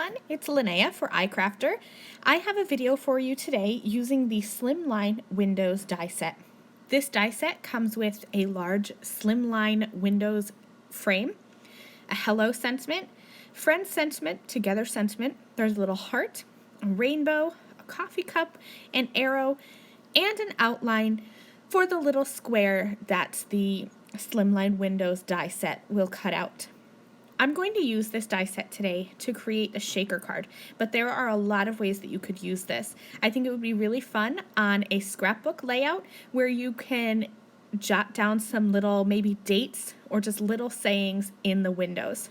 everyone, it's Linnea for iCrafter. I have a video for you today using the Slimline Windows die set. This die set comes with a large Slimline Windows frame, a hello sentiment, friend sentiment, together sentiment, there's a little heart, a rainbow, a coffee cup, an arrow, and an outline for the little square that the Slimline Windows die set will cut out. I'm going to use this die set today to create a shaker card, but there are a lot of ways that you could use this. I think it would be really fun on a scrapbook layout where you can jot down some little maybe dates or just little sayings in the windows.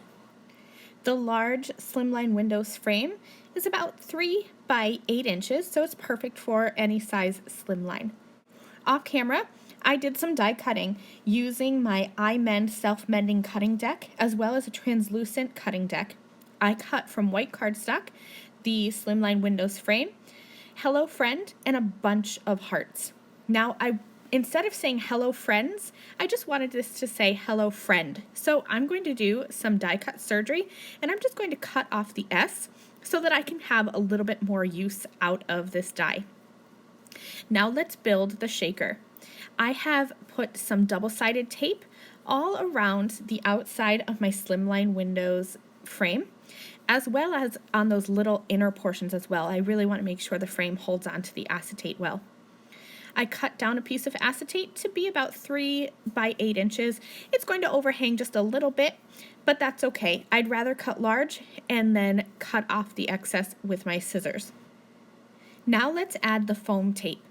The large Slimline Windows frame is about 3 by 8 inches, so it's perfect for any size slimline. Off camera, I did some die cutting using my iMend self-mending cutting deck as well as a translucent cutting deck. I cut from white cardstock the Slimline Windows frame, hello friend, and a bunch of hearts. Now, instead of saying hello friends, I just wanted this to say hello friend. So I'm going to do some die cut surgery, and I'm just going to cut off the S so that I can have a little bit more use out of this die. Now let's build the shaker. I have put some double-sided tape all around the outside of my Slimline Windows frame, as well as on those little inner portions as well. I really want to make sure the frame holds on to the acetate well. I cut down a piece of acetate to be about 3 by 8 inches. It's going to overhang just a little bit, but that's okay. I'd rather cut large and then cut off the excess with my scissors. Now let's add the foam tape.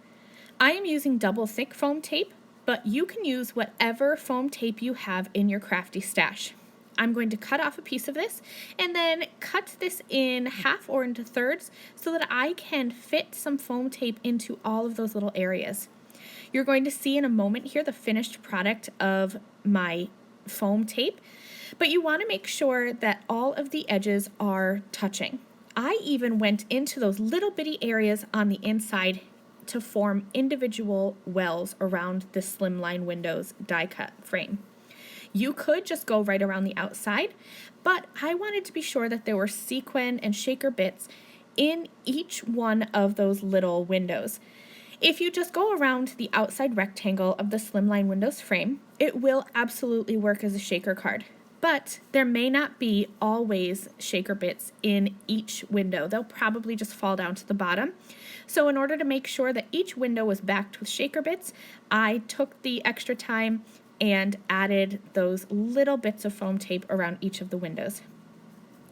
I am using double thick foam tape, but you can use whatever foam tape you have in your crafty stash. I'm going to cut off a piece of this and then cut this in half or into thirds so that I can fit some foam tape into all of those little areas. You're going to see in a moment here the finished product of my foam tape, but you want to make sure that all of the edges are touching. I even went into those little bitty areas on the inside to form individual wells around the Slimline Windows die cut frame. You could just go right around the outside, but I wanted to be sure that there were sequin and shaker bits in each one of those little windows. If you just go around the outside rectangle of the Slimline Windows frame, it will absolutely work as a shaker card. But there may not be always shaker bits in each window. They'll probably just fall down to the bottom. So in order to make sure that each window was backed with shaker bits, I took the extra time and added those little bits of foam tape around each of the windows.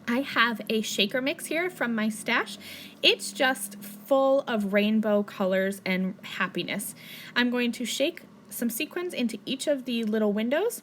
I have a shaker mix here from my stash. It's just full of rainbow colors and happiness. I'm going to shake some sequins into each of the little windows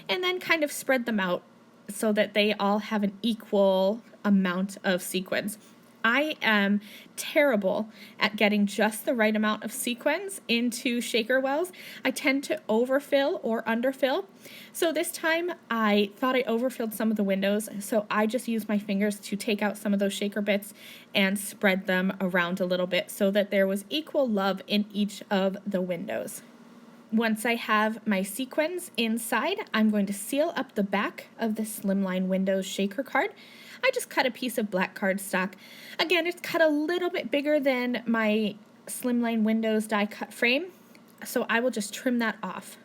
and then kind of spread them out so that they all have an equal amount of sequins. I am terrible at getting just the right amount of sequins into shaker wells. I tend to overfill or underfill. So this time I thought I overfilled some of the windows, so I just used my fingers to take out some of those shaker bits and spread them around a little bit so that there was equal love in each of the windows. Once I have my sequins inside, I'm going to seal up the back of the Slimline Windows shaker card. I just cut a piece of black cardstock. Again, it's cut a little bit bigger than my Slimline Windows die cut frame, so I will just trim that off.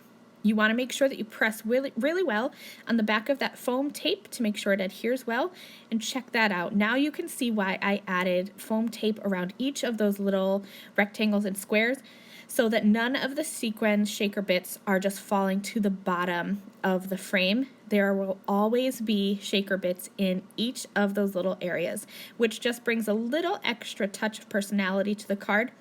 You want to make sure that you press really well on the back of that foam tape to make sure it adheres well, and check that out. Now you can see why I added foam tape around each of those little rectangles and squares, so that none of the sequin shaker bits are just falling to the bottom of the frame. There will always be shaker bits in each of those little areas, which just brings a little extra touch of personality to the card.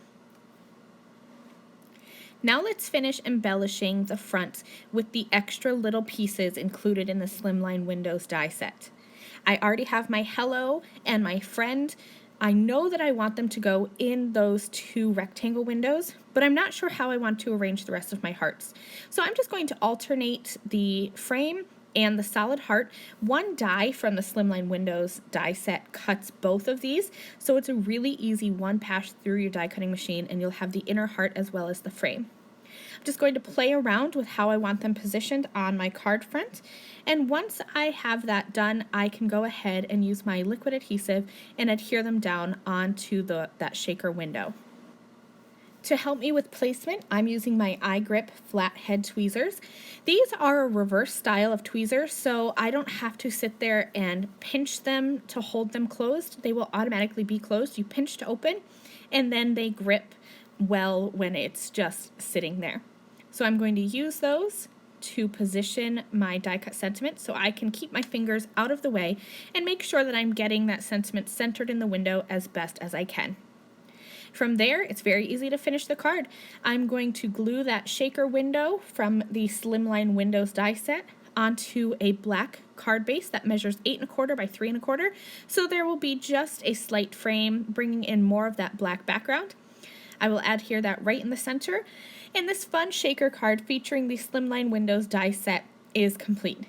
Now let's finish embellishing the front with the extra little pieces included in the Slimline Windows die set. I already have my hello and my friend. I know that I want them to go in those two rectangle windows, but I'm not sure how I want to arrange the rest of my hearts. So I'm just going to alternate the frame and the solid heart. One die from the Slimline Windows die set cuts both of these, so it's a really easy one pass through your die cutting machine and you'll have the inner heart as well as the frame. I'm just going to play around with how I want them positioned on my card front. And once I have that done, I can go ahead and use my liquid adhesive and adhere them down onto that shaker window. To help me with placement, I'm using my iGrip flat head tweezers. These are a reverse style of tweezers, so I don't have to sit there and pinch them to hold them closed. They will automatically be closed. You pinch to open, and then they grip well when it's just sitting there. So I'm going to use those to position my die cut sentiment so I can keep my fingers out of the way and make sure that I'm getting that sentiment centered in the window as best as I can. From there, it's very easy to finish the card. I'm going to glue that shaker window from the Slimline Windows die set onto a black card base that measures 8 1/4 by 3 1/4, so there will be just a slight frame bringing in more of that black background. I will adhere that right in the center, and this fun shaker card featuring the Slimline Windows die set is complete.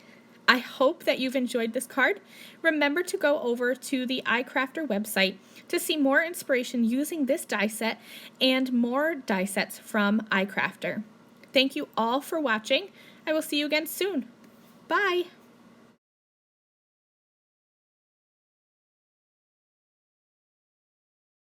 I hope that you've enjoyed this card. Remember to go over to the icrafter website to see more inspiration using this die set and more die sets from icrafter. Thank you all for watching. I will see you again soon. Bye!